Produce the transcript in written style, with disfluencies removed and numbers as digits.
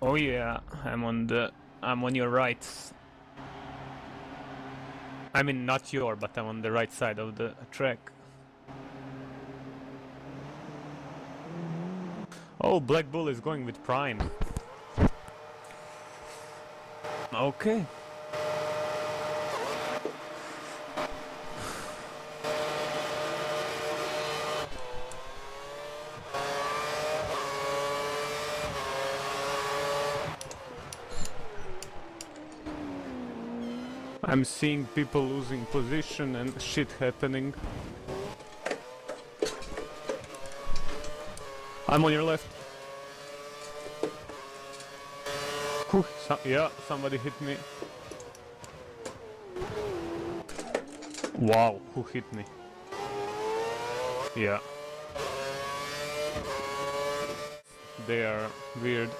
Oh yeah, I'm on your right. I mean, not your, but I'm on the right side of the track. Oh, Black Bull is going with Prime. Okay. I'm seeing people losing position and shit happening. I'm on your left. Whew, yeah, somebody hit me. Wow, who hit me? Yeah. They are weird.